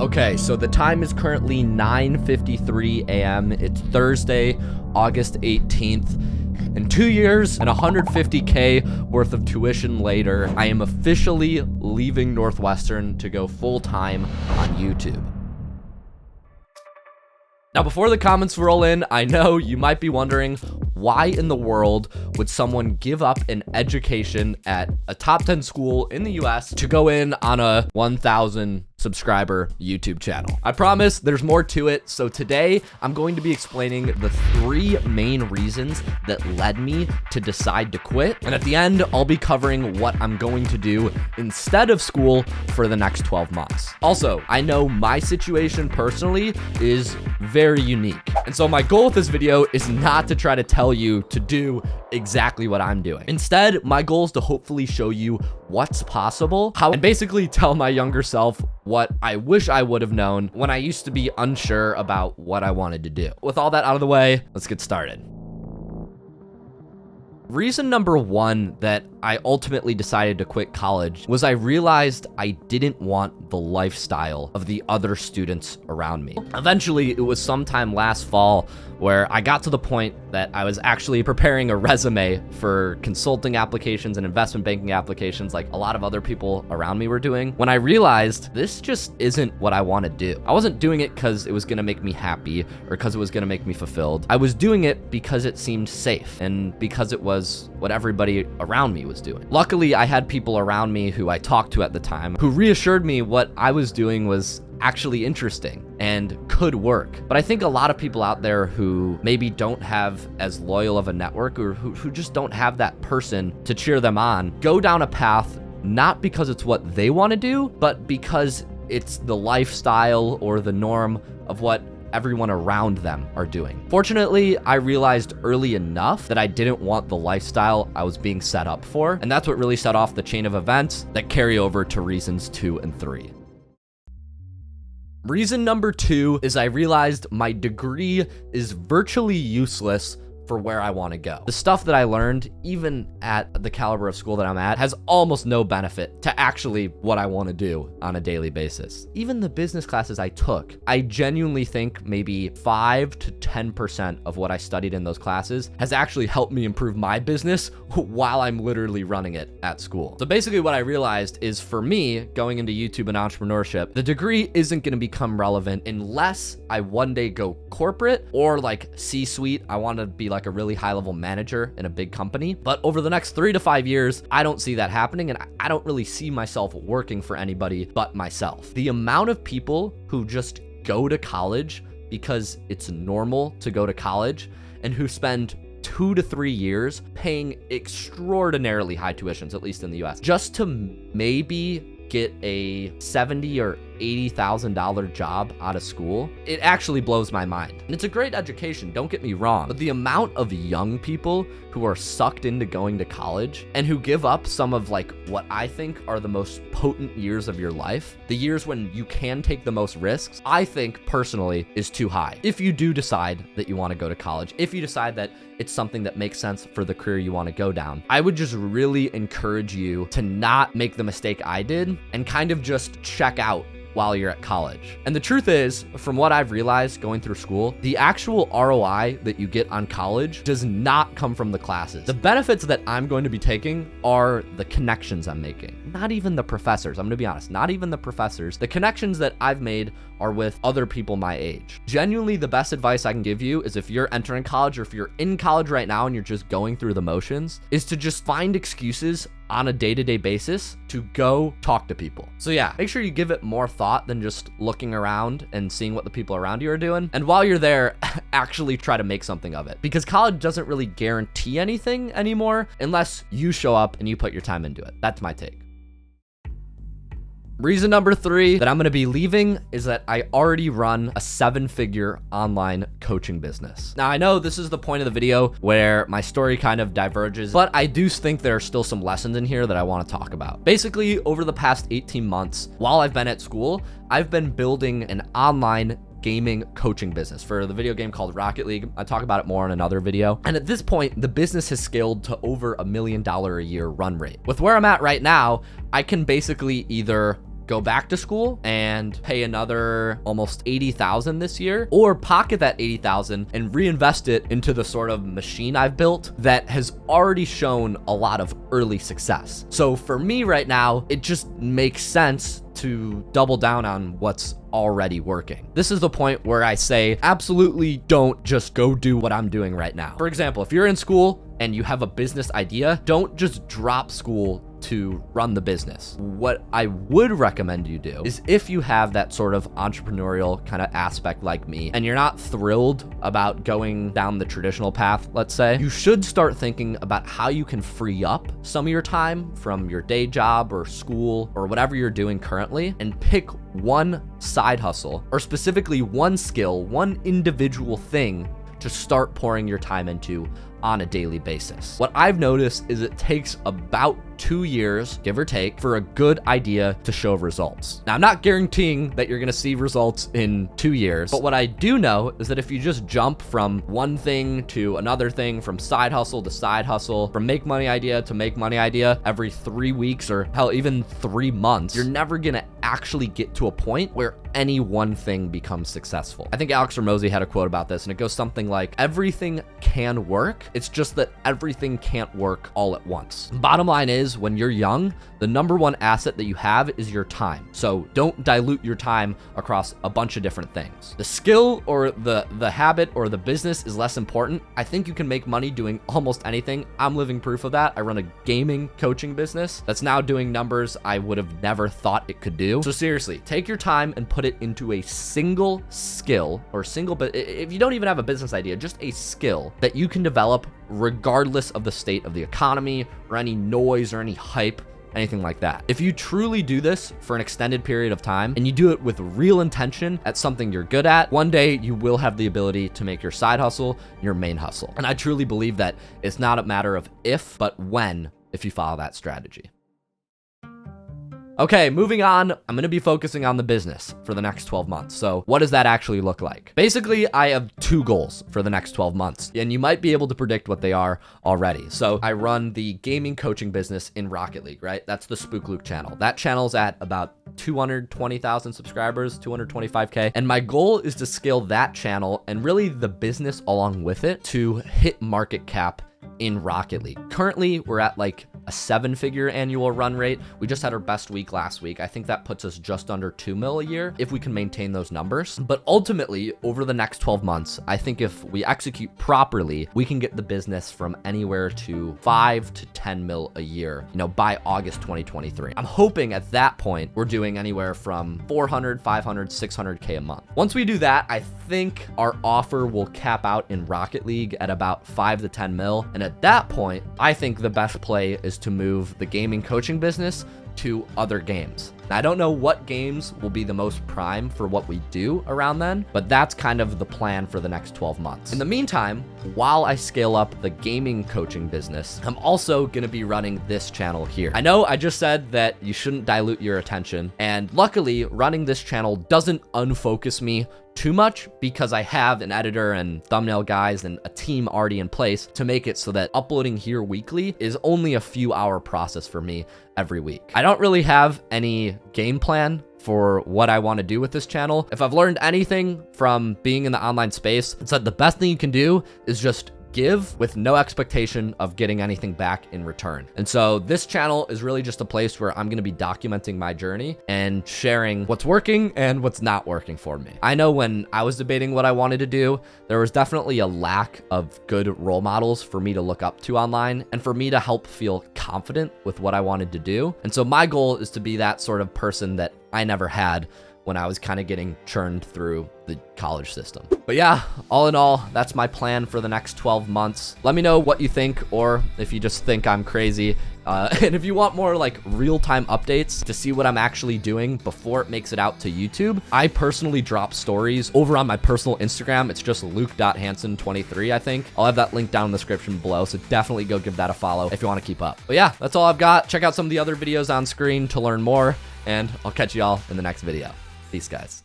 Okay, so the time is currently 9:53 a.m. It's Thursday, August 18th. And 2 years and $150K worth of tuition later, I am officially leaving Northwestern to go full-time on YouTube. Now, before the comments roll in, I know you might be wondering, why in the world would someone give up an education at a top 10 school in the US to go in on a 1,000 subscriber YouTube channel? I promise there's more to it. So today I'm going to be explaining the 3 main reasons that led me to decide to quit. And at the end, I'll be covering what I'm going to do instead of school for the next 12 months. Also, I know my situation personally is very unique. And so my goal with this video is not to try to tell you to do exactly what I'm doing. Instead, my goal is to hopefully show you what's possible, and basically tell my younger self what I wish I would have known when I used to be unsure about what I wanted to do. With all that out of the way, let's get started. Reason number 1 that I ultimately decided to quit college was I realized I didn't want the lifestyle of the other students around me. Eventually, it was sometime last fall where I got to the point that I was actually preparing a resume for consulting applications and investment banking applications like a lot of other people around me were doing, when I realized this just isn't what I want to do. I wasn't doing it because it was going to make me happy or because it was going to make me fulfilled. I was doing it because it seemed safe and because it was what everybody around me was doing. Luckily, I had people around me who I talked to at the time who reassured me what I was doing was actually interesting and could work. But I think a lot of people out there who maybe don't have as loyal of a network or who just don't have that person to cheer them on go down a path not because it's what they want to do, but because it's the lifestyle or the norm of what everyone around them are doing. Fortunately, I realized early enough that I didn't want the lifestyle I was being set up for, and that's what really set off the chain of events that carry over to reasons 2 and 3. Reason number 2 is I realized my degree is virtually useless for where I want to go. The stuff that I learned, even at the caliber of school that I'm at, has almost no benefit to actually what I want to do on a daily basis. Even the business classes I took, I genuinely think maybe 5 to 10% of what I studied in those classes has actually helped me improve my business while I'm literally running it at school. So basically what I realized is, for me, going into YouTube and entrepreneurship, the degree isn't going to become relevant unless I one day go corporate or like C-suite. I want to be like a really high-level manager in a big company. But over the next 3 to 5 years, I don't see that happening, and I don't really see myself working for anybody but myself. The amount of people who just go to college because it's normal to go to college and who spend 2 to 3 years paying extraordinarily high tuitions, at least in the US, just to maybe get a $70,000 or $80,000 job out of school, it actually blows my mind. And it's a great education, don't get me wrong, but the amount of young people who are sucked into going to college and who give up some of like what I think are the most potent years of your life, the years when you can take the most risks, I think personally is too high. If you do decide that you want to go to college, if you decide that it's something that makes sense for the career you want to go down, I would just really encourage you to not make the mistake I did and kind of just check out while you're at college. And the truth is, from what I've realized going through school, the actual ROI that you get on college does not come from the classes. The benefits that I'm going to be taking are the connections I'm making. Not even the professors, I'm gonna be honest, not even the professors. The connections that I've made are with other people my age. Genuinely, the best advice I can give you is, if you're entering college or if you're in college right now and you're just going through the motions, is to just find excuses on a day-to-day basis to go talk to people. So yeah, make sure you give it more thought than just looking around and seeing what the people around you are doing. And while you're there, actually try to make something of it, because college doesn't really guarantee anything anymore unless you show up and you put your time into it. That's my take. Reason number 3 that I'm going to be leaving is that I already run a 7-figure online coaching business. Now, I know this is the point of the video where my story kind of diverges, but I do think there are still some lessons in here that I want to talk about. Basically, over the past 18 months, while I've been at school, I've been building an online gaming coaching business for the video game called Rocket League. I talk about it more in another video. And at this point, the business has scaled to over $1 million a year run rate. With where I'm at right now, I can basically either go back to school and pay another almost $80,000 this year, or pocket that $80,000 and reinvest it into the sort of machine I've built that has already shown a lot of early success. So for me right now, it just makes sense to double down on what's already working. This is the point where I say, absolutely don't just go do what I'm doing right now. For example, if you're in school and you have a business idea, don't just drop school to run the business. What I would recommend you do is, if you have that sort of entrepreneurial kind of aspect like me, and you're not thrilled about going down the traditional path, let's say, you should start thinking about how you can free up some of your time from your day job or school or whatever you're doing currently, and pick one side hustle, or specifically one skill, one individual thing to start pouring your time into on a daily basis. What I've noticed is it takes about 2 years, give or take, for a good idea to show results. Now, I'm not guaranteeing that you're gonna see results in 2 years, but what I do know is that if you just jump from one thing to another thing, from side hustle to side hustle, from make money idea to make money idea every 3 weeks, or hell, even 3 months, you're never gonna actually get to a point where any one thing becomes successful. I think Alex Hormozi had a quote about this, and it goes something like, everything can work, it's just that everything can't work all at once. Bottom line is, when you're young, the number one asset that you have is your time. So don't dilute your time across a bunch of different things. The skill or the habit or the business is less important. I think you can make money doing almost anything. I'm living proof of that. I run a gaming coaching business that's now doing numbers I would have never thought it could do. So seriously, take your time and put it into a single skill, or if you don't even have a business idea, just a skill that you can develop regardless of the state of the economy or any noise or any hype, anything like that. If you truly do this for an extended period of time, and you do it with real intention at something you're good at, one day you will have the ability to make your side hustle your main hustle. And I truly believe that it's not a matter of if, but when, if you follow that strategy. Okay, moving on, I'm gonna be focusing on the business for the next 12 months. So what does that actually look like? Basically, I have 2 goals for the next 12 months, and you might be able to predict what they are already. So I run the gaming coaching business in Rocket League, right? That's the Spook Luke channel. That channel's at about 220,000 subscribers, 225K. And my goal is to scale that channel, and really the business along with it, to hit market cap in Rocket League. Currently, we're at like a 7-figure annual run rate. We just had our best week last week. I think that puts us just under 2 mil a year if we can maintain those numbers. But ultimately, over the next 12 months, I think if we execute properly, we can get the business from anywhere to 5 to 10 mil a year, by August 2023. I'm hoping at that point, we're doing anywhere from 400, 500, 600K a month. Once we do that, I think our offer will cap out in Rocket League at about 5 to 10 mil. And at that point, I think the best play is to move the gaming coaching business to other games. Now, I don't know what games will be the most prime for what we do around then, but that's kind of the plan for the next 12 months. In the meantime, while I scale up the gaming coaching business, I'm also going to be running this channel here. I know I just said that you shouldn't dilute your attention, and luckily running this channel doesn't unfocus me too much, because I have an editor and thumbnail guys and a team already in place to make it so that uploading here weekly is only a few hour process for me every week. I don't really have any game plan for what I want to do with this channel. If I've learned anything from being in the online space, it's that the best thing you can do is just give with no expectation of getting anything back in return. And so this channel is really just a place where I'm going to be documenting my journey and sharing what's working and what's not working for me. I know when I was debating what I wanted to do, there was definitely a lack of good role models for me to look up to online and for me to help feel confident with what I wanted to do. And so my goal is to be that sort of person that I never had when I was kind of getting churned through the college system. But yeah, all in all, that's my plan for the next 12 months. Let me know what you think, or if you just think I'm crazy. And if you want more like real-time updates to see what I'm actually doing before it makes it out to YouTube, I personally drop stories over on my personal Instagram. It's just luke.hansen23, I think. I'll have that link down in the description below, so definitely go give that a follow if you want to keep up. But yeah, that's all I've got. Check out some of the other videos on screen to learn more, and I'll catch you all in the next video. Peace, guys.